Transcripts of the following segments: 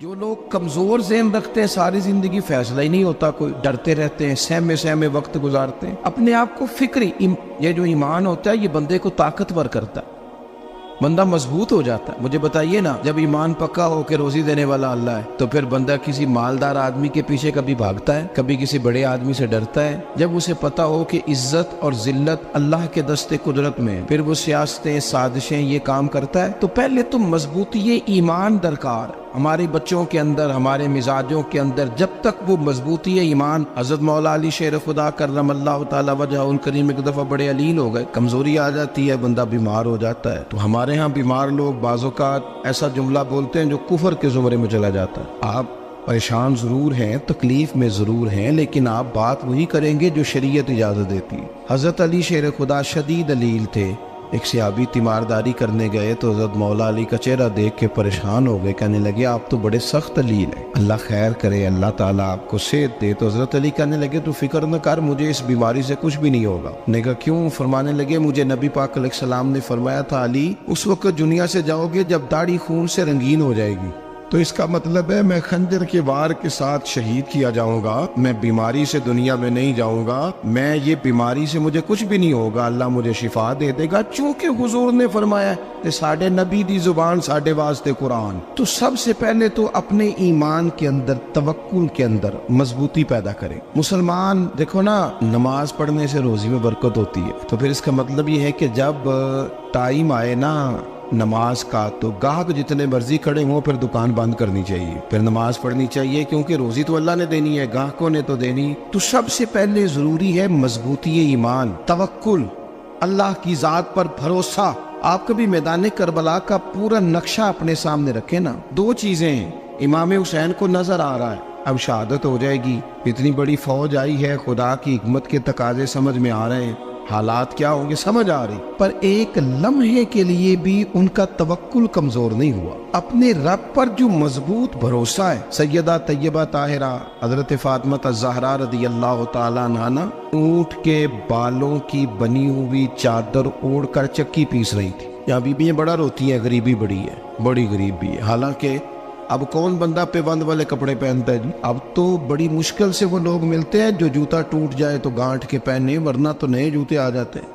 جو لوگ کمزور ذہن رکھتے ہیں ساری زندگی فیصلہ ہی نہیں ہوتا، کوئی ڈرتے رہتے ہیں، سہمے سہمے وقت گزارتے ہیں، اپنے آپ کو فکری یہ جو ایمان ہوتا ہے یہ بندے کو طاقتور کرتا ہے، بندہ مضبوط ہو جاتا ہے۔ مجھے بتائیے نا، جب ایمان پکا ہو کہ روزی دینے والا اللہ ہے تو پھر بندہ کسی مالدار آدمی کے پیچھے کبھی بھاگتا ہے، کبھی کسی بڑے آدمی سے ڈرتا ہے؟ جب اسے پتا ہو کہ عزت اور ذلت اللہ کے دستے قدرت میں، پھر وہ سیاستیں، سازشیں یہ کام کرتا ہے۔ تو پہلے تو مضبوطی ایمان درکار ہے ہمارے بچوں کے اندر، ہمارے مزاجوں کے اندر۔ جب تک وہ مضبوطی ایمان، حضرت مولا علی شیر خدا کرم اللہ تعالی وجہہ الکریم ایک دفعہ بڑے علیل ہو گئے، کمزوری آ جاتی ہے، بندہ بیمار ہو جاتا ہے۔ تو ہمارے ہاں بیمار لوگ بعض اوقات ایسا جملہ بولتے ہیں جو کفر کے زمرے میں چلا جاتا ہے۔ آپ پریشان ضرور ہیں، تکلیف میں ضرور ہیں، لیکن آپ بات وہی کریں گے جو شریعت اجازت دیتی ہے۔ حضرت علی شیر خدا شدید علیل تھے، ایک صحابی تیمارداری کرنے گئے تو حضرت مولا علی کا چہرہ دیکھ کے پریشان ہو گئے، کہنے لگے آپ تو بڑے سخت علیل ہیں، اللہ خیر کرے، اللہ تعالیٰ آپ کو صحت دے۔ تو حضرت علی کہنے لگے تو فکر نہ کر، مجھے اس بیماری سے کچھ بھی نہیں ہوگا۔ نے کہا کیوں؟ فرمانے لگے مجھے نبی پاک علیہ السلام نے فرمایا تھا علی اس وقت دنیا سے جاؤ گے جب داڑھی خون سے رنگین ہو جائے گی، تو اس کا مطلب ہے میں خنجر کے وار کے ساتھ شہید کیا جاؤں گا، میں بیماری سے دنیا میں نہیں جاؤں گا، میں یہ بیماری سے مجھے کچھ بھی نہیں ہوگا، اللہ مجھے شفا دے دے گا، چونکہ حضور نے فرمایا کہ ساڈے نبی دی زبان ساڈے واسطے قرآن۔ تو سب سے پہلے تو اپنے ایمان کے اندر، توکل کے اندر مضبوطی پیدا کریں۔ مسلمان دیکھو نا، نماز پڑھنے سے روزی میں برکت ہوتی ہے، تو پھر اس کا مطلب یہ ہے کہ جب ٹائم آئے نا نماز کا تو گاہک جتنے مرضی کھڑے ہوں پھر دکان بند کرنی چاہیے، پھر نماز پڑھنی چاہیے، کیونکہ روزی تو اللہ نے دینی ہے، گاہکوں نے تو دینی۔ تو سب سے پہلے ضروری ہے مضبوطی ایمان، توکل، اللہ کی ذات پر بھروسہ۔ آپ کبھی میدان کربلا کا پورا نقشہ اپنے سامنے رکھیں نا، دو چیزیں ہیں، امام حسین کو نظر آ رہا ہے اب شہادت ہو جائے گی، اتنی بڑی فوج آئی ہے، خدا کی حکمت کے تقاضے سمجھ میں آ رہے ہیں، حالات کیا ہوں گے سمجھ آ رہی، پر ایک لمحے کے لیے بھی ان کا توکل کمزور نہیں ہوا۔ اپنے رب پر جو مضبوط بھروسہ ہے، سیدہ طیبہ طاہرہ حضرت فاطمہ الزہرا رضی اللہ تعالیٰ عنہا اونٹ کے بالوں کی بنی ہوئی چادر اوڑھ کر چکی پیس رہی تھی۔ یہاں بیویاں بڑا روتی ہیں، غریبی بڑی ہے، بڑی غریب بھی ہے، حالانکہ اب کون بندہ پیوند والے کپڑے پہنتا ہے جی؟ اب تو بڑی مشکل سے وہ لوگ ملتے ہیں جو جوتا ٹوٹ جائے تو گانٹھ کے پہنے، ورنہ تو نئے جوتے آ جاتے ہیں۔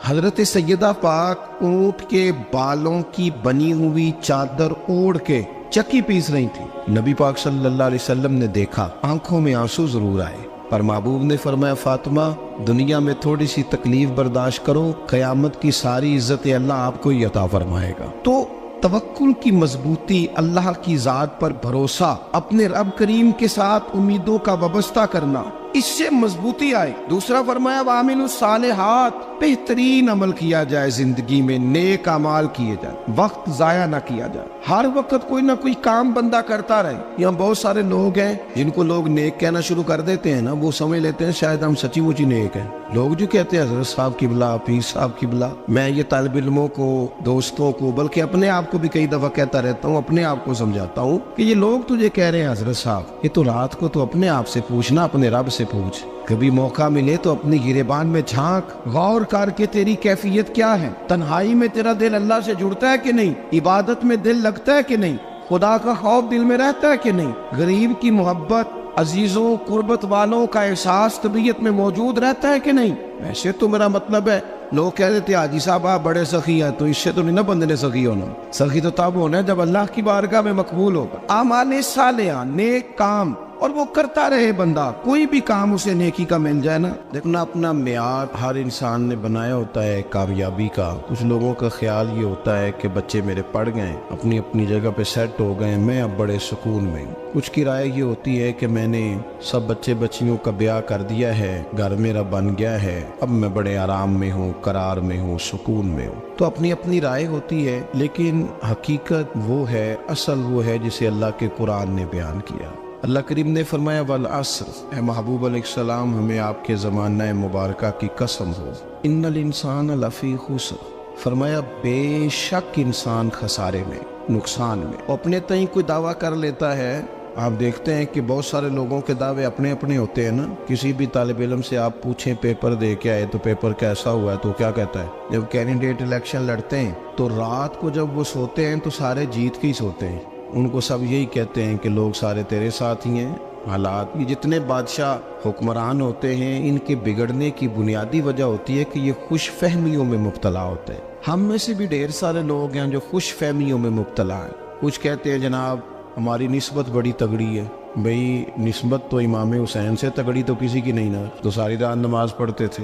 حضرت سیدہ پاک اونٹ کے بالوں کی بنی ہوئی چادر اوڑھ کے چکی پیس رہی تھی۔ نبی پاک صلی اللہ علیہ وسلم نے دیکھا، آنکھوں میں آنسو ضرور آئے، پر محبوب نے فرمایا فاطمہ دنیا میں تھوڑی سی تکلیف برداشت کرو، قیامت کی ساری عزت اللہ آپ کو ہی عطا فرمائے گا۔ تو توکل کی مضبوطی، اللہ کی ذات پر بھروسہ، اپنے رب کریم کے ساتھ امیدوں کا وابستہ کرنا، اس سے مضبوطی آئے۔ دوسرا فرمایا وَعَمِلُوا الصَّالِحَاتِ، بہترین عمل کیا جائے زندگی میں، نیک اعمال کیے جائے، وقت ضائع نہ کیا جائے، ہر وقت کوئی نہ کوئی کام بندہ کرتا رہے۔ یہاں بہت سارے لوگ ہیں جن کو لوگ نیک کہنا شروع کر دیتے ہیں نا، وہ سمجھ لیتے ہیں شاید ہم سچی مچی نیک ہیں۔ لوگ جو کہتے ہیں حضرت صاحب کی بلا، پیر صاحب کی بلا، میں یہ طالب علموں کو، دوستوں کو، بلکہ اپنے آپ کو بھی کئی دفعہ کہتا رہتا ہوں، اپنے آپ کو سمجھاتا ہوں کہ یہ لوگ تجھے کہہ رہے ہیں حضرت صاحب، یہ تو رات کو تو اپنے آپ سے پوچھنا، اپنے رب سے پوچھ، کبھی موقع ملے تو اپنی گریبان میں جھانک، غور کر کے تیری کیفیت کیا ہے، تنہائی میں تیرا دل اللہ سے جڑتا ہے کہ نہیں، عبادت میں دل لگتا ہے کہ نہیں، خدا کا خوف دل میں رہتا ہے کہ نہیں، غریب کی محبت، عزیزوں قربت والوں کا احساس طبیعت میں موجود رہتا ہے کہ نہیں۔ ویسے تو میرا مطلب ہے، لوگ کہہ دیتے حاجی صاحب آپ بڑے سخی ہیں، تو اس سے تو نہیں نا بندے نے سخی ہونا، سخی تو تب ہونا ہے جب اللہ کی بارگاہ میں مقبول ہوگا۔ اعمال صالحہ، نیک کام، اور وہ کرتا رہے بندہ، کوئی بھی کام اسے نیکی کا مل جائے نا۔ دیکھنا اپنا معیار ہر انسان نے بنایا ہوتا ہے کامیابی کا۔ کچھ لوگوں کا خیال یہ ہوتا ہے کہ بچے میرے پڑھ گئے، اپنی اپنی جگہ پہ سیٹ ہو گئے، میں اب بڑے سکون میں ہوں۔ کچھ کی رائے یہ ہوتی ہے کہ میں نے سب بچے بچیوں کا بیاہ کر دیا ہے، گھر میرا بن گیا ہے، اب میں بڑے آرام میں ہوں، قرار میں ہوں، سکون میں ہوں۔ تو اپنی اپنی رائے ہوتی ہے، لیکن حقیقت وہ ہے، اصل وہ ہے جسے اللہ کے قرآن نے بیان کیا۔ اللہ کریم نے فرمایا والعصر، اے محبوب علیہ السلام ہمیں آپ کے زمانہ مبارکہ کی قسم ہو، ان الانسان لفی خسر، فرمایا بے شک انسان خسارے میں، نقصان میں۔ اپنے تئیں کوئی دعویٰ کر لیتا ہے، آپ دیکھتے ہیں کہ بہت سارے لوگوں کے دعوے اپنے اپنے ہوتے ہیں نا۔ کسی بھی طالب علم سے آپ پوچھیں پیپر دے کے آئے تو پیپر کیسا ہوا ہے، تو کیا کہتا ہے؟ جب کینڈیڈیٹ الیکشن لڑتے ہیں تو رات کو جب وہ سوتے ہیں تو سارے جیت کے ہی سوتے ہیں، ان کو سب یہی کہتے ہیں کہ لوگ سارے تیرے ساتھ ہی ہیں. حالات یہ جتنے بادشاہ حکمران ہوتے ہیں ان کے بگڑنے کی بنیادی وجہ ہوتی ہے کہ یہ خوش فہمیوں میں مبتلا ہوتے ہیں. ہم میں سے بھی ڈھیر سارے لوگ ہیں جو خوش فہمیوں میں مبتلا ہیں. کچھ کہتے ہیں جناب ہماری نسبت بڑی تگڑی ہے. بھئی نسبت تو امام حسین سے تگڑی تو کسی کی نہیں نا. تو ساری رات نماز پڑھتے تھے,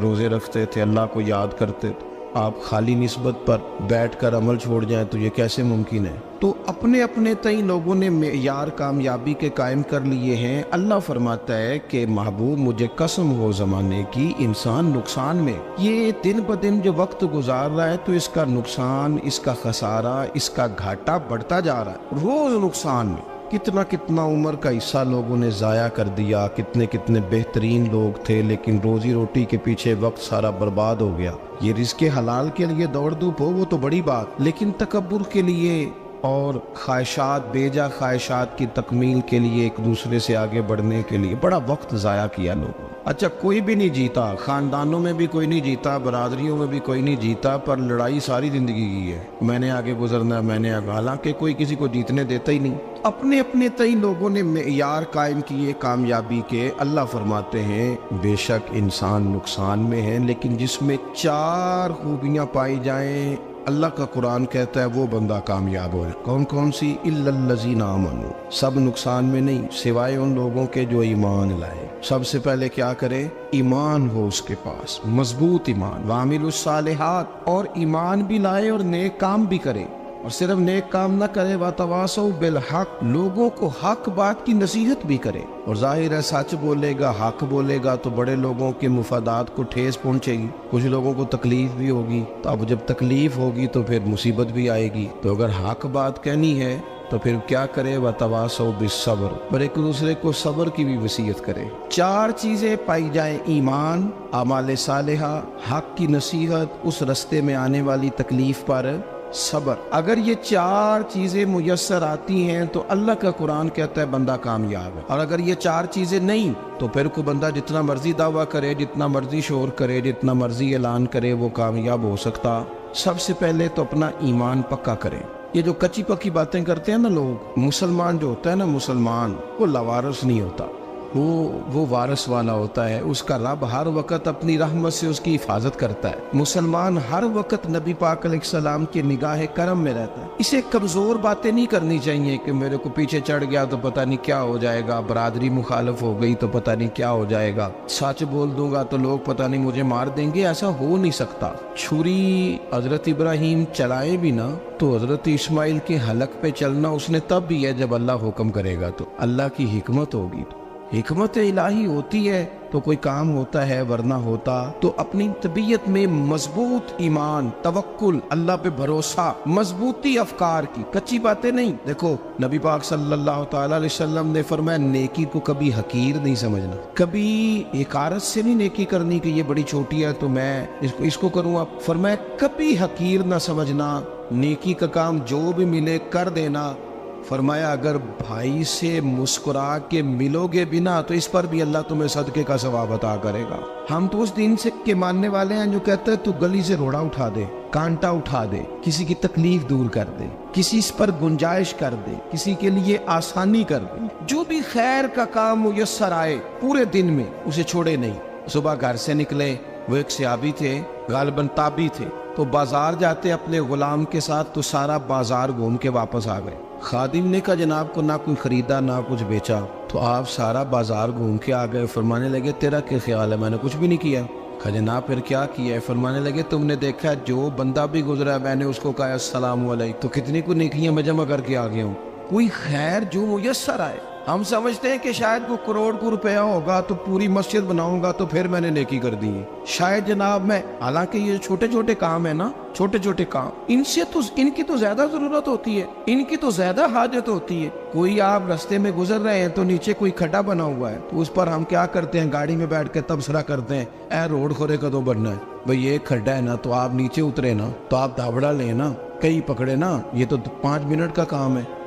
روزے رکھتے تھے, اللہ کو یاد کرتے تھے. آپ خالی نسبت پر بیٹھ کر عمل چھوڑ جائیں تو یہ کیسے ممکن ہے؟ تو اپنے اپنے تئیں لوگوں نے معیار کامیابی کے قائم کر لیے ہیں. اللہ فرماتا ہے کہ محبوب مجھے قسم ہو زمانے کی, انسان نقصان میں, یہ دن بدن جو وقت گزار رہا ہے تو اس کا نقصان, اس کا خسارہ, اس کا گھاٹا بڑھتا جا رہا ہے. روز نقصان میں کتنا عمر کا حصہ لوگوں نے ضائع کر دیا. کتنے بہترین لوگ تھے لیکن روزی روٹی کے پیچھے وقت سارا برباد ہو گیا. یہ رزق حلال کے لیے دوڑ دھوپ ہو وہ تو بڑی بات, لیکن تکبر کے لیے اور خواہشات, بیجا خواہشات کی تکمیل کے لیے, ایک دوسرے سے آگے بڑھنے کے لیے بڑا وقت ضائع کیا لوگوں نے. اچھا کوئی بھی نہیں جیتا, خاندانوں میں بھی کوئی نہیں جیتا, برادریوں میں بھی کوئی نہیں جیتا, پر لڑائی ساری زندگی کی ہے. میں نے آگے گزرنا ہے, میں نے آگے, حالانکہ کوئی کسی کو جیتنے دیتا ہی نہیں. اپنے اپنے تئیں لوگوں نے معیار قائم کیے کامیابی کے. اللہ فرماتے ہیں بے شک انسان نقصان میں ہے, لیکن جس میں 4 خوبیاں پائی جائیں اللہ کا قرآن کہتا ہے وہ بندہ کامیاب ہو. کون کون سی؟ الا الذین آمنوا, سب نقصان میں نہیں سوائے ان لوگوں کے جو ایمان لائے. سب سے پہلے کیا کرے؟ ایمان ہو اس کے پاس, مضبوط ایمان. وعملوا الصالحات, اور ایمان بھی لائے اور نیک کام بھی کرے. اور صرف نیک کام نہ کرے, وَتَوَاصَوْا بِالْحَقِّ, لوگوں کو حق بات کی نصیحت بھی کرے. اور ظاہر ہے سچ بولے گا, حق بولے گا تو بڑے لوگوں کے مفادات کو ٹھیس پہنچے گی, کچھ لوگوں کو تکلیف بھی ہوگی. تو اب جب تکلیف ہوگی تو پھر مصیبت بھی آئے گی. تو اگر حق بات کہنی ہے تو پھر کیا کرے؟ وَتَوَاصَوْا بِالصَّبْرِ, اور ایک دوسرے کو صبر کی بھی وصیت کرے. 4 چیزیں پائی جائیں, ایمان, اعمال صالحہ, حق کی نصیحت, اس رستے میں آنے والی تکلیف پر صبر. اگر یہ 4 چیزیں میسر آتی ہیں تو اللہ کا قرآن کہتا ہے بندہ کامیاب ہے. اور اگر یہ 4 چیزیں نہیں تو پھر کوئی بندہ جتنا مرضی دعویٰ کرے, جتنا مرضی شور کرے, جتنا مرضی اعلان کرے, وہ کامیاب ہو سکتا. سب سے پہلے تو اپنا ایمان پکا کرے. یہ جو کچی پکی باتیں کرتے ہیں نا لوگ, مسلمان جو ہوتا ہے نا, مسلمان وہ لاوارث نہیں ہوتا, وہ وارث والا ہوتا ہے. اس کا رب ہر وقت اپنی رحمت سے اس کی حفاظت کرتا ہے. مسلمان ہر وقت نبی پاک علیہ السلام کی نگاہ کرم میں رہتا ہے. اسے کمزور باتیں نہیں کرنی چاہیے کہ میرے کو پیچھے چڑھ گیا تو پتہ نہیں کیا ہو جائے گا, برادری مخالف ہو گئی تو پتہ نہیں کیا ہو جائے گا, سچ بول دوں گا تو لوگ پتہ نہیں مجھے مار دیں گے. ایسا ہو نہیں سکتا. چھری حضرت ابراہیم چلائے بھی نا تو حضرت اسماعیل کے حلق پہ چلنا اس نے تب بھی ہے جب اللہ حکم کرے گا. تو اللہ کی حکمت ہوگی, حکمت الہی ہوتی ہے تو کوئی کام ہوتا ہے, ورنہ ہوتا. تو اپنی طبیعت میں مضبوط ایمان, توکل, اللہ پہ بھروسہ, مضبوطی افکار کی, کچی باتیں نہیں. دیکھو نبی پاک صلی اللہ تعالی علیہ وسلم نے فرمایا نیکی کو کبھی حقیر نہیں سمجھنا, کبھی حقارت سے نہیں نیکی کرنی کہ یہ بڑی چھوٹی ہے تو میں اس کو کروں. اب فرمایا کبھی حقیر نہ سمجھنا, نیکی کا کام جو بھی ملے کر دینا. فرمایا اگر بھائی سے مسکرا کے ملو گے بنا تو اس پر بھی اللہ تمہیں صدقے کا ثواب عطا کرے گا. ہم تو اس دین سے کے ماننے والے ہیں جو کہتے ہیں تو گلی سے روڑا اٹھا دے, کانٹا اٹھا دے, کسی کی تکلیف دور کر دے, کسی اس پر گنجائش کر دے, کسی کے لیے آسانی کر دے. جو بھی خیر کا کام میسر آئے پورے دن میں اسے چھوڑے نہیں. صبح گھر سے نکلے, وہ ایک صحابی تھے, غالباً تابعی تھے, تو بازار جاتے اپنے غلام کے ساتھ تو سارا بازار گھوم کے واپس آ گئے. خادم نے کہا جناب کو نہ کوئی خریدا نہ کچھ بیچا, تو آپ سارا بازار گھوم کے آ گئے. فرمانے لگے تیرا کیا خیال ہے؟ میں نے کچھ بھی نہیں کیا. کہا جناب پھر کیا کیا ہے؟ فرمانے لگے تم نے دیکھا جو بندہ بھی گزرا میں نے اس کو کہا السلام علیکم, تو کتنی کو نیکیاں میں جمع کر کے آ گیا ہوں. کوئی خیر جو میسر آئے. ہم سمجھتے ہیں کہ شاید کو کروڑ کو روپیہ ہوگا تو پوری مسجد بناؤں گا تو پھر میں نے نیکی کر دی ہے. شاید جناب میں, حالانکہ یہ چھوٹے چھوٹے کام ہے نا, چھوٹے چھوٹے کام, ان کی تو زیادہ ضرورت ہوتی ہے, ان کی تو زیادہ حاجت ہوتی ہے. کوئی آپ رستے میں گزر رہے ہیں تو نیچے کوئی کھڈا بنا ہوا ہے تو اس پر ہم کیا کرتے ہیں, گاڑی میں بیٹھ کے تبصرہ کرتے ہیں اے روڈ کھورے کدوں بننا ہے. بھئی یہ کھڈا ہے نا تو آپ نیچے اترے نا, تو آپ دھابڑا لیں نا, کئی پکڑے نا, یہ تو 5 منٹ کا کام ہے.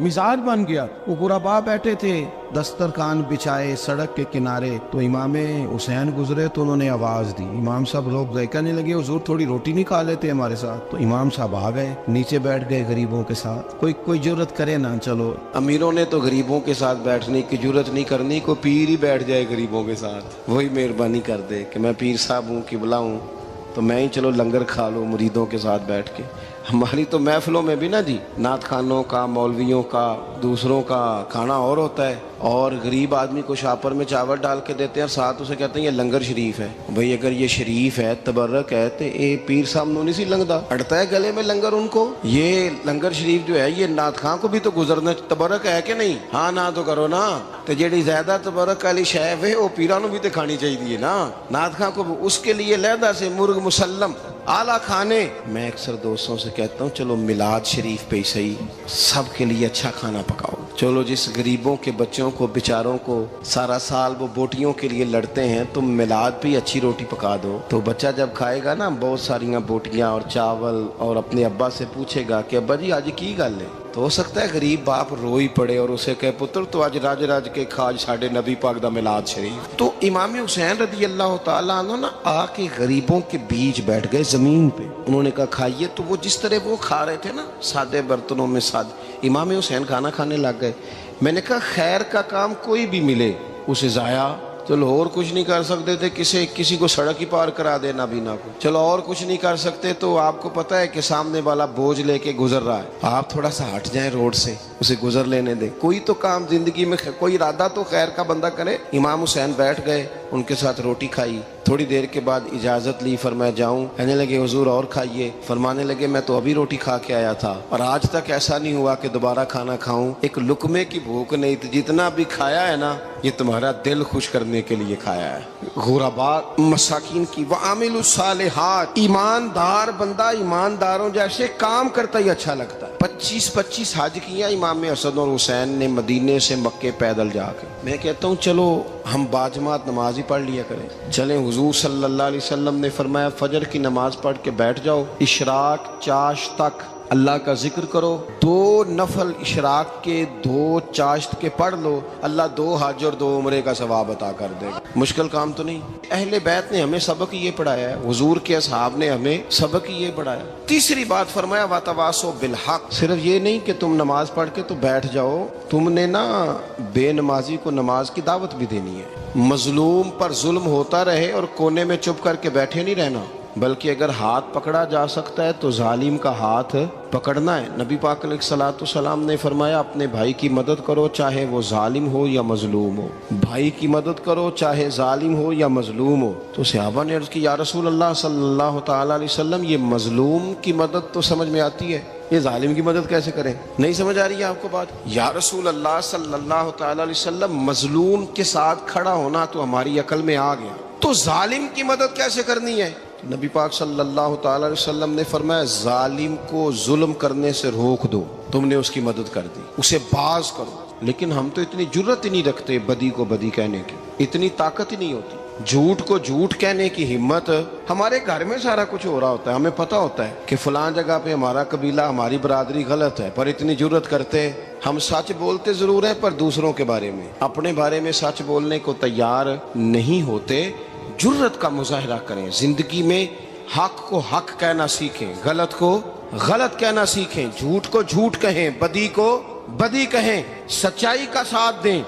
مزاج بن گیا. وہ غربا بیٹھے تھے دسترخوان بچھائے سڑک کے کنارے, تو امام حسین گزرے تو انہوں نے آواز دی. امام صاحب لوگ ذائقہ نہیں لگے, حضور تھوڑی روٹی نہیں کھا لیتے ہمارے ساتھ؟ تو امام صاحب آ گئے, نیچے بیٹھ گئے غریبوں کے ساتھ. کوئی جرت کرے نا, چلو امیروں نے تو غریبوں کے ساتھ بیٹھنے کی جرت نہیں کرنی, کوئی پیر ہی بیٹھ جائے غریبوں کے ساتھ, وہی مہربانی کر دے کہ میں پیر صاحب ہوں, قبلہ ہوں, تو میں ہی چلو لنگر کھا لوں مریدوں کے ساتھ بیٹھ کے. ہماری تو محفلوں میں بھی نا جی, نعت خانوں کا, مولویوں کا, دوسروں کا کھانا اور ہوتا ہے, اور غریب آدمی کو شاپر میں چاول ڈال کے دیتے ہیں اور ساتھ اسے کہتے ہیں یہ لنگر شریف ہے. بھئی اگر یہ شریف ہے, تبرک ہے, تو اے پیر صاحب نو نہیں سی لنگدا, اڑتا ہے گلے میں لنگر ان کو. یہ لنگر شریف جو ہے یہ نعت خاں کو بھی تو گزرنا تبرک ہے کہ نہیں؟ ہاں نہ تو کرو نا, تو جیڑی زیادہ تبرک والی شے ہے وہ پیراں نو بھی تو کھانی چاہیے نا. نعت خاں کو اس کے لیے لہدا سے مرغ مسلم اعلیٰ کھانے. میں اکثر دوستوں سے کہتا ہوں چلو میلاد شریف پہ ہی صحیح سب کے لیے اچھا کھانا پکاؤ. چلو جس غریبوں کے بچوں کو بیچاروں کو سارا سال وہ بوٹیوں کے لیے لڑتے ہیں, تم میلاد پہ اچھی روٹی پکا دو, تو بچہ جب کھائے گا نا بہت ساریاں بوٹیاں اور چاول, اور اپنے ابا سے پوچھے گا کہ ابا جی آج کی گل ہے, تو ہو سکتا ہے غریب باپ روئی پڑے اور اسے کہے پتر تو آج راج راج کے کھاج ساڑھے نبی پاک دا میلاد شریف. تو امام حسین رضی اللہ تعالیٰ عنہ نا آ کے غریبوں کے بیچ بیٹھ گئے زمین پہ. انہوں نے کہا کھائیے, تو وہ جس طرح وہ کھا رہے تھے نا سادے برتنوں میں امام حسین کھانا کھانے لگ گئے. میں نے کہا خیر کا کام کوئی بھی ملے اسے ضائع, چلو اور کچھ نہیں کر سکتے تھے, کسی کو سڑک ہی پار کرا دے نابینا کو, چلو اور کچھ نہیں کر سکتے, تو آپ کو پتہ ہے کہ سامنے والا بوجھ لے کے گزر رہا ہے, آپ تھوڑا سا ہٹ جائیں روڈ سے, اسے گزر لینے دیں. کوئی تو کام زندگی میں کوئی ارادہ تو خیر کا بندہ کرے. امام حسین بیٹھ گئے, ان کے ساتھ روٹی کھائی. تھوڑی دیر کے بعد اجازت لی, فرمایا جاؤں؟ کہنے لگے حضور اور کھائیے. فرمانے لگے میں تو ابھی روٹی کھا کے آیا تھا اور آج تک ایسا نہیں ہوا کہ دوبارہ کھانا کھاؤں. ایک لقمے کی بھوک نہیں تھی, جتنا بھی کھایا ہے نا یہ تمہارا دل خوش کرنے کے لیے کھایا ہے. غربا مساکین کی وعامل الصالحات, ایماندار بندہ ایمانداروں جیسے کام کرتا ہی اچھا لگتا ہے. 25 حج کیا امام حسن اور حسین نے مدینے سے مکے پیدل جا کے. میں کہتا ہوں چلو ہم باجماعت نماز ہی پڑھ لیا کریں. چلیں, حضور صلی اللہ علیہ وسلم نے فرمایا فجر کی نماز پڑھ کے بیٹھ جاؤ, اشراق چاشت تک اللہ کا ذکر کرو, 2 نفل اشراق کے 2 چاشت کے پڑھ لو, اللہ 2 حج اور 2 عمرے کا ثواب عطا کر دے گا. مشکل کام تو نہیں. اہل بیت نے ہمیں سبق یہ پڑھایا ہے, حضور کے اصحاب نے ہمیں سبق یہ پڑھایا. تیسری بات فرمایا وتواصوا بالحق, صرف یہ نہیں کہ تم نماز پڑھ کے تو بیٹھ جاؤ, تم نے نا بے نمازی کو نماز کی دعوت بھی دینی ہے. مظلوم پر ظلم ہوتا رہے اور کونے میں چپ کر کے بیٹھے نہیں رہنا, بلکہ اگر ہاتھ پکڑا جا سکتا ہے تو ظالم کا ہاتھ پکڑنا ہے. نبی پاک علیہ الصلوۃ والسلام نے فرمایا اپنے بھائی کی مدد کرو چاہے وہ ظالم ہو یا مظلوم ہو, بھائی کی مدد کرو چاہے ظالم ہو یا مظلوم ہو. تو صحابہ نے عرض کی یا رسول اللہ صلی اللہ تعالی علیہ وسلم یہ مظلوم کی مدد تو سمجھ میں آتی ہے, یہ ظالم کی مدد کیسے کریں؟ نہیں سمجھ آ رہی ہے آپ کو بات؟ یا رسول اللہ صلی اللہ تعالی علیہ وسلم مظلوم کے ساتھ کھڑا ہونا تو ہماری عقل میں آ گیا, تو ظالم کی مدد کیسے کرنی ہے؟ نبی پاک صلی اللہ تعالی علیہ وسلم نے فرمایا ظالم کو ظلم کرنے سے روک دو, تم نے اس کی مدد کر دی, اسے باز کرو. لیکن ہم تو اتنی جرت ہی نہیں رکھتے بدی کو بدی کہنے کی, اتنی طاقت ہی نہیں ہوتی. جھوٹ کو جھوٹ کہنے کی ہمت, ہمارے گھر میں سارا کچھ ہو رہا ہوتا ہے, ہمیں پتہ ہوتا ہے کہ فلاں جگہ پہ ہمارا قبیلہ ہماری برادری غلط ہے, پر اتنی جرت کرتے. ہم سچ بولتے ضرور ہیں پر دوسروں کے بارے میں, اپنے بارے میں سچ بولنے کو تیار نہیں ہوتے. جرت کا مظاہرہ کریں زندگی میں, حق کو حق کہنا سیکھیں, غلط کو غلط کہنا سیکھیں, جھوٹ کو جھوٹ کہیں, بدی کو بدی کہیں, سچائی کا ساتھ دیں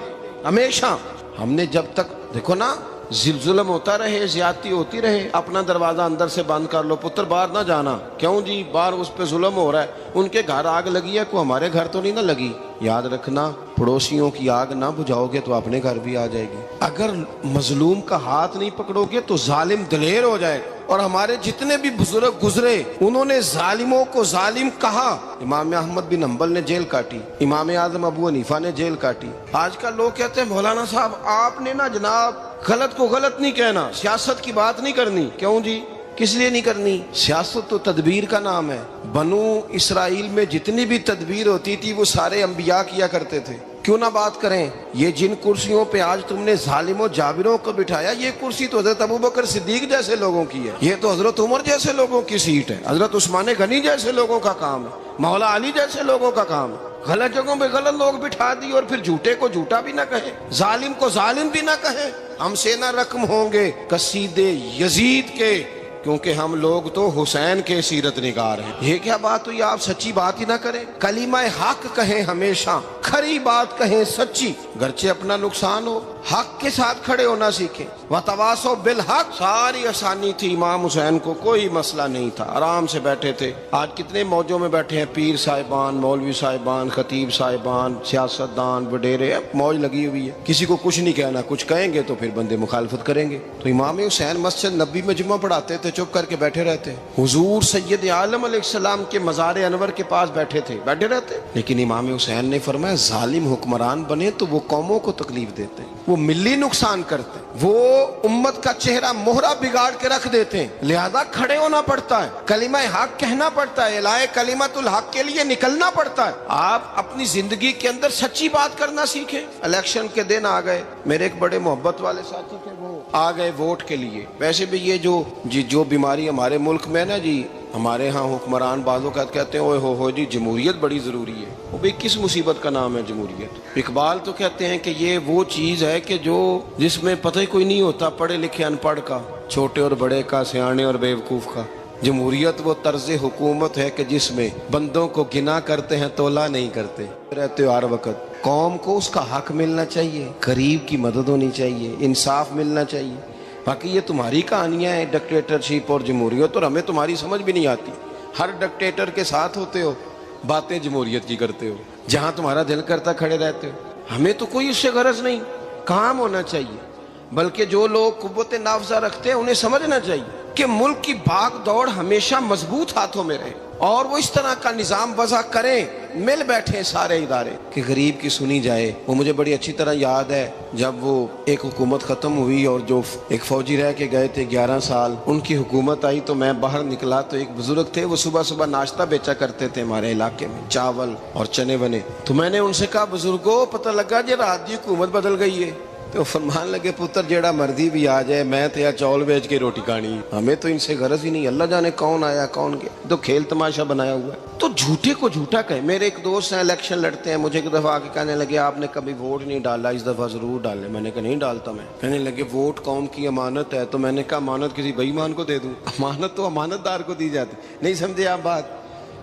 ہمیشہ. ہم نے جب تک دیکھو نا ظلم ہوتا رہے, زیادتی ہوتی رہے, اپنا دروازہ اندر سے بند کر لو, پتر باہر نہ جانا. کیوں جی؟ باہر اس پہ ظلم ہو رہا ہے, ان کے گھر آگ لگی ہے, کوئی ہمارے گھر تو نہیں نہ لگی. یاد رکھنا پڑوسیوں کی آگ نہ بجھاؤ گے تو اپنے گھر بھی آ جائے گی. اگر مظلوم کا ہاتھ نہیں پکڑو گے تو ظالم دلیر ہو جائے. اور ہمارے جتنے بھی بزرگ گزرے انہوں نے ظالموں کو ظالم کہا. امام احمد بن حنبل نے جیل کاٹی, امام اعظم ابو حنیفہ نے جیل کاٹی. آج کل لوگ کہتے ہیں مولانا صاحب آپ نے نا جناب غلط کو غلط نہیں کہنا, سیاست کی بات نہیں کرنی. کیوں جی؟ کس لیے نہیں کرنی؟ سیاست تو تدبیر کا نام ہے. بنو اسرائیل میں جتنی بھی تدبیر ہوتی تھی وہ سارے انبیاء کیا کرتے تھے. کیوں نہ بات کریں؟ یہ جن کرسیوں پہ آج تم نے ظالموں جابروں کو بٹھایا، یہ کرسی تو حضرت ابوبکر صدیق جیسے لوگوں کی ہے، یہ تو حضرت عمر جیسے لوگوں کی سیٹ ہے، حضرت عثمان غنی جیسے لوگوں کا کام ہے، مولا علی جیسے لوگوں کا کام ہے۔ غلط جگہوں پہ غلط لوگ بٹھا دی اور پھر جھوٹے کو جھوٹا بھی نہ کہیں، ظالم کو ظالم بھی نہ کہیں۔ ہم سے نہ رقم ہوں گے قصیدے یزید کے، کیونکہ ہم لوگ تو حسین کے سیرت نگار ہیں۔ یہ کیا بات ہوئی؟ آپ سچی بات ہی نہ کریں، کلمہ حق کہیں، ہمیشہ کھری بات کہیں، سچی، گرچہ اپنا نقصان ہو، حق کے ساتھ کھڑے ہونا سیکھیں۔ وتواصوا بالحق، ساری آسانی تھی، امام حسین کو کوئی مسئلہ نہیں تھا، آرام سے بیٹھے تھے۔ آج کتنے موجوں میں بیٹھے ہیں، پیر صاحبان، مولوی صاحبان، خطیب صاحبان، سیاستدان، وڈیرے، موج لگی ہوئی ہے، کسی کو کچھ نہیں کہنا، کچھ کہیں گے تو پھر بندے مخالفت کریں گے۔ تو امام حسین مسجد نبی میں جمعہ پڑھاتے تھے، چپ کر کے بیٹھے رہتے، حضور سید عالم علیہ السلام کے مزار انور کے پاس بیٹھے تھے، بیٹھے رہتے۔ لیکن امام حسین نے فرمایا ظالم حکمران بنے تو وہ قوموں کو تکلیف دیتے ہیں، وہ ملی نقصان کرتے ہیں، وہ امت کا چہرہ مہرہ بگاڑ کے رکھ دیتے ہیں، لہذا کھڑے ہونا پڑتا ہے، کلمہ حق کہنا پڑتا ہے، الہ کلمت الحق کے لیے نکلنا پڑتا ہے۔ آپ اپنی زندگی کے اندر سچی بات کرنا سیکھیں۔ الیکشن کے دن آ گئے، میرے ایک بڑے محبت والے ساتھی تھے، وہ آ گئے ووٹ کے لیے۔ ویسے بھی یہ جو بیماری ہمارے ملک میں نا جی، ہمارے ہاں حکمران بعض اوقات کہتے ہیں اوے ہو جی جمہوریت بڑی ضروری ہے۔ وہ بھی کس مصیبت کا نام ہے جمہوریت؟ اقبال تو کہتے ہیں کہ یہ وہ چیز ہے کہ جس میں پتہ ہی کوئی نہیں ہوتا پڑھے لکھے ان پڑھ کا، چھوٹے اور بڑے کا، سیانے اور بیوقوف کا۔ جمہوریت وہ طرز حکومت ہے کہ جس میں بندوں کو گنا کرتے ہیں، تولا نہیں کرتے رہتے ہو ہر وقت۔ قوم کو اس کا حق ملنا چاہیے، غریب کی مدد ہونی چاہیے، انصاف ملنا چاہیے۔ باقی یہ تمہاری کہانیاں ہیں ڈکٹیٹرشپ اور جمہوریت، اور ہمیں تمہاری سمجھ بھی نہیں آتی۔ ہر ڈکٹیٹر کے ساتھ ہوتے ہو، باتیں جمہوریت کی کرتے ہو، جہاں تمہارا دل کرتا کھڑے رہتے ہو۔ ہمیں تو کوئی اس سے غرض نہیں، کام ہونا چاہیے۔ بلکہ جو لوگ قوت نافذہ رکھتے ہیں انہیں سمجھنا چاہیے کہ ملک کی بھاگ دوڑ ہمیشہ مضبوط ہاتھوں میں رہے، اور وہ اس طرح کا نظام وضع کریں، مل بیٹھے سارے ادارے کہ غریب کی سنی جائے۔ وہ مجھے بڑی اچھی طرح یاد ہے جب وہ ایک حکومت ختم ہوئی اور جو ایک فوجی رہ کے گئے تھے 11 سال، ان کی حکومت آئی تو میں باہر نکلا تو ایک بزرگ تھے، وہ صبح صبح ناشتہ بیچا کرتے تھے ہمارے علاقے میں، چاول اور چنے بنے۔ تو میں نے ان سے کہا بزرگوں پتہ لگا جی رات دی حکومت بدل گئی ہے۔ تو فرمان لگے پتر جیڑا مرضی بھی آ جائے، میں تو یا چاول بیچ کے روٹی کھانی، ہمیں تو ان سے غرض ہی نہیں، اللہ جانے کون آیا کون گیا، تو کھیل تماشا بنایا ہوا ہے۔ تو جھوٹے کو جھوٹا کہیں۔ میرے ایک دوست ہیں الیکشن لڑتے ہیں، مجھے ایک دفعہ آ کے کہنے لگے آپ نے کبھی ووٹ نہیں ڈالا، اس دفعہ ضرور ڈالیں۔ میں نے کہا نہیں ڈالتا میں۔ کہنے لگے ووٹ قوم کی امانت ہے، تو میں نے کہا امانت کسی بے ایمان کو دے دوں؟ امانت تو امانت دار کو دی جاتی۔ نہیں سمجھے آپ بات؟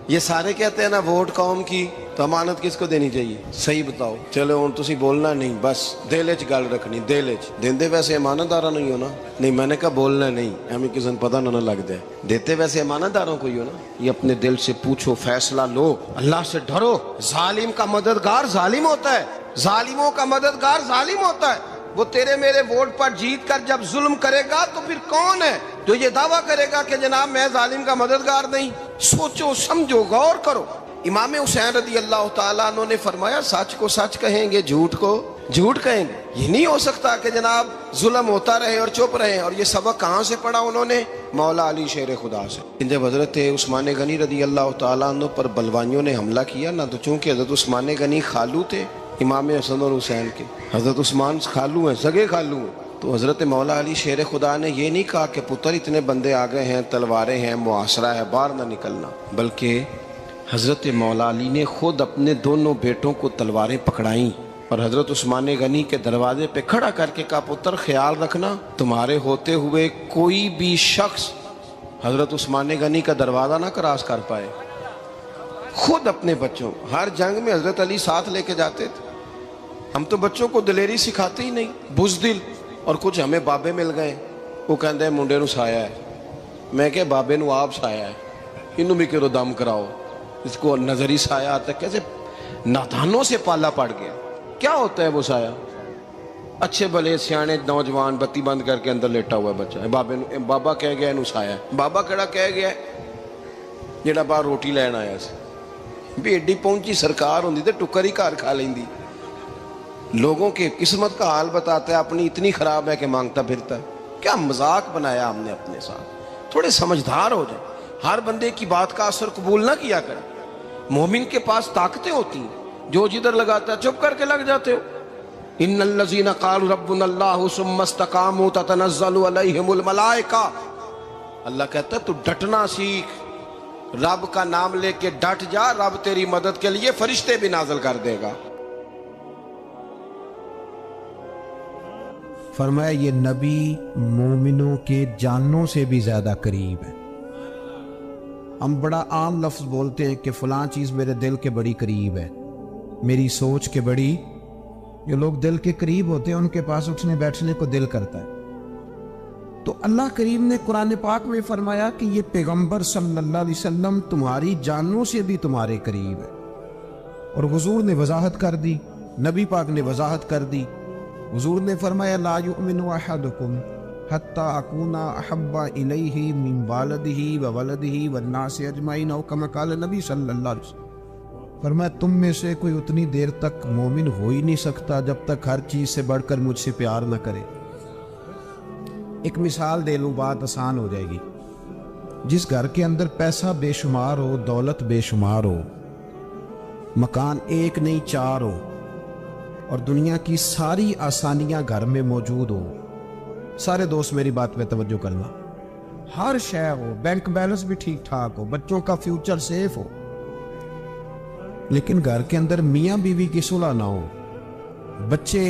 یہ سارے کہتے ہیں نا ووٹ قوم کی، تو امانت کس کو دینی چاہیے؟ صحیح بتاؤ۔ چلو ہوں تسی بولنا نہیں، بس دل وچ گل رکھنی، دل وچ دیندے ویسے امانت دارا نہیں ہونا۔ نہیں میں نے کہا بولنا نہیں، ہمیں کسی پتہ نہ لگ جائے، دیتے ویسے امانت داروں کو ہی ہو نا۔ یہ اپنے دل سے پوچھو، فیصلہ لو، اللہ سے ڈرو۔ ظالم کا مددگار ظالم ہوتا ہے، ظالموں کا مددگار ظالم ہوتا ہے۔ وہ تیرے میرے ووٹ پر جیت کر جب ظلم کرے گا تو پھر کون ہے جو یہ دعویٰ کرے گا کہ جناب میں ظالم کا مددگار نہیں؟ سوچو سمجھو، غور کرو۔ امام حسین رضی اللہ تعالیٰ عنہ نے فرمایا سچ کو سچ کہیں گے، جھوٹ کو جھوٹ کہیں گے۔ یہ نہیں ہو سکتا کہ جناب ظلم ہوتا رہے اور چپ رہے۔ اور یہ سبق کہاں سے پڑھا انہوں نے؟ مولا علی شیر خدا سے۔ جب حضرت عثمان غنی رضی اللہ تعالیٰ عنہ پر بلوائیوں نے حملہ کیا نا، تو چونکہ حضرت عثمان غنی خالو تھے امام حسن اور حسین کے، حضرت عثمان خالو ہیں، سگے خالو ہیں، تو حضرت مولا علی شیر خدا نے یہ نہیں کہا کہ پتر اتنے بندے آ گئے ہیں، تلواریں ہیں، محاصرہ ہے، باہر نہ نکلنا، بلکہ حضرت مولا علی نے خود اپنے دونوں بیٹوں کو تلواریں پکڑائیں اور حضرت عثمان غنی کے دروازے پہ کھڑا کر کے کہا پتر خیال رکھنا تمہارے ہوتے ہوئے کوئی بھی شخص حضرت عثمان غنی کا دروازہ نہ کراس کر پائے۔ خود اپنے بچوں، ہر جنگ میں حضرت علی ساتھ لے کے جاتے تھے۔ ہم تو بچوں کو دلیری سکھاتے ہی نہیں، بزدل۔ اور کچھ ہمیں بابے مل گئے، وہ کہتے ہیں منڈے نو سایا ہے، میں کہ بابے نو آپ سایا ہے، انہوں بھی کرو دم کراؤ، اس کو نظری سایہ آتا ہے۔ کیسے نادانوں سے پالا پڑ گیا۔ کیا ہوتا ہے وہ سایہ؟ اچھے بھلے سیانے نوجوان بتی بند کر کے اندر لیٹا ہوا ہے بچہ، بابا کہہ گیا انہوں سایا ہے۔ بابا کہڑا کہہ گیا جڑا باہر روٹی لین آیا سی، بھی ایڈی پہنچی سرکار ہوندی تے ٹکر ہی گھر کھا لیندی۔ لوگوں کے قسمت کا حال بتاتا ہے، اپنی اتنی خراب ہے کہ مانگتا پھرتا ہے۔ کیا مذاق بنایا ہم نے اپنے ساتھ۔ تھوڑے سمجھدار ہو جائیں، ہر بندے کی بات کا اثر قبول نہ کیا کریں۔ مومن کے پاس طاقتیں ہوتی ہیں، جو جدھر لگاتا ہے چپ کر کے لگ جاتے ہو. ان الذین قالوا ربنا اللہ ثم استقاموا تتنزل علیہم الملائکہ. اللہ کہتا ہے تو ڈٹنا سیکھ, رب کا نام لے کے ڈٹ جا, رب تیری مدد کے لیے فرشتے بھی نازل کر دے گا. فرمایا یہ نبی مومنوں کے جانوں سے بھی زیادہ قریب ہے. ہم بڑا عام لفظ بولتے ہیں کہ فلاں چیز میرے دل کے بڑی قریب ہے, میری سوچ کے بڑی. جو لوگ دل کے قریب ہوتے ہیں ان کے پاس اٹھنے بیٹھنے کو دل کرتا ہے. تو اللہ کریم نے قرآن پاک میں فرمایا کہ یہ پیغمبر صلی اللہ علیہ وسلم تمہاری جانوں سے بھی تمہارے قریب ہے. اور حضور نے وضاحت کر دی, نبی پاک نے وضاحت کر دی. حضور نے فرمایا لا یؤمن احدکم حتی اکون احب الیہ من والدہ وولدہ والناس اجمعین او کما قال نبی صلی اللہ علیہ وسلم. فرمایا تم میں سے کوئی اتنی دیر تک مومن ہو ہی نہیں سکتا جب تک ہر چیز سے بڑھ کر مجھ سے پیار نہ کرے. ایک مثال دے لوں, بات آسان ہو جائے گی. جس گھر کے اندر پیسہ بے شمار ہو, دولت بے شمار ہو, مکان ایک نہیں چار ہو, اور دنیا کی ساری آسانیاں گھر میں موجود ہو, سارے دوست میری بات پہ توجہ کرنا, ہر شے ہو, بینک بیلنس بھی ٹھیک ٹھاک ہو, بچوں کا فیوچر سیف ہو, لیکن گھر کے اندر میاں بیوی کی صلح نہ ہو. بچے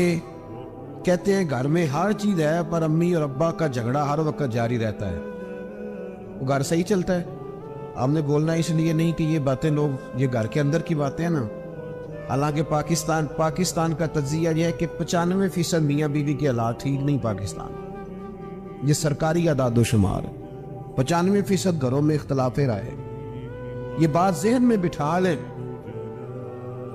کہتے ہیں گھر میں ہر چیز ہے پر امی اور ابا کا جھگڑا ہر وقت جاری رہتا ہے. وہ گھر صحیح چلتا ہے؟ آپ نے بولنا اس لیے نہیں کہ یہ باتیں لوگ, یہ گھر کے اندر کی باتیں ہیں نا. حالانکہ پاکستان کا تجزیہ یہ ہے کہ 95% میاں بیوی کے حالات ٹھیک نہیں. پاکستان یہ سرکاری اعداد و شمار ہے. 95% گھروں میں اختلاف رائے. یہ بات ذہن میں بٹھا لیں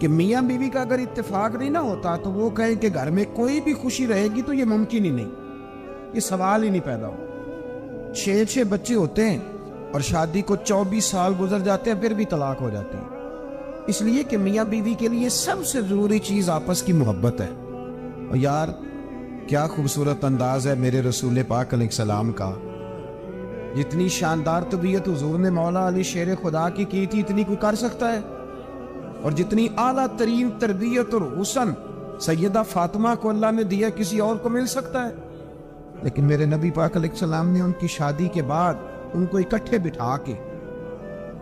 کہ میاں بیوی کا اگر اتفاق نہیں نہ ہوتا تو وہ کہیں کہ گھر میں کوئی بھی خوشی رہے گی تو یہ ممکن ہی نہیں, یہ سوال ہی نہیں پیدا ہو. 6 بچے ہوتے ہیں اور شادی کو 24 سال گزر جاتے ہیں پھر بھی طلاق ہو جاتی ہے. اس لیے کہ میاں بیوی کے لیے سب سے ضروری چیز آپس کی محبت ہے. اور یار کیا خوبصورت انداز ہے میرے رسول پاک علیہ السلام کا. جتنی شاندار طبیعت حضور نے مولا علی شیر خدا کی تھی اتنی کوئی کر سکتا ہے؟ اور جتنی اعلیٰ ترین تربیت اور حسن سیدہ فاطمہ کو اللہ نے دیا کسی اور کو مل سکتا ہے؟ لیکن میرے نبی پاک علیہ السلام نے ان کی شادی کے بعد ان کو اکٹھے بٹھا کے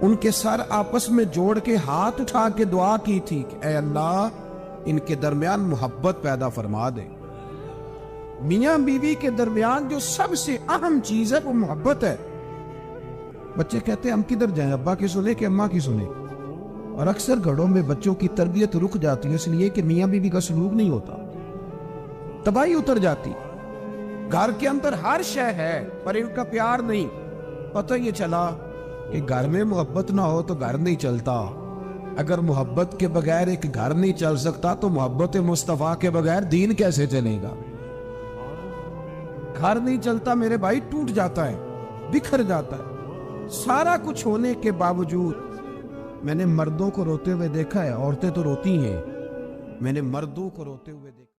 ان کے سر آپس میں جوڑ کے ہاتھ اٹھا کے دعا کی تھی کہ اے اللہ ان کے درمیان محبت پیدا فرما دے. میاں بیوی کے درمیان جو سب سے اہم چیز ہے وہ محبت ہے. بچے کہتے ہیں ہم کدھر جائیں, ابا کی سنے کہ اماں کی سنے؟ اور اکثر گھروں میں بچوں کی تربیت رک جاتی ہے اس لیے کہ میاں بیوی کا سلوک نہیں ہوتا, تباہی اتر جاتی. گھر کے اندر ہر شے ہے پر ان کا پیار نہیں. پتہ یہ چلا کہ گھر میں محبت نہ ہو تو گھر نہیں چلتا. اگر محبت کے بغیر ایک گھر نہیں چل سکتا تو محبت مصطفیٰ کے بغیر دین کیسے چلے گا؟ گھر نہیں چلتا میرے بھائی, ٹوٹ جاتا ہے, بکھر جاتا ہے. سارا کچھ ہونے کے باوجود میں نے مردوں کو روتے ہوئے دیکھا ہے, عورتیں تو روتی ہیں, میں نے مردوں کو روتے ہوئے دیکھا.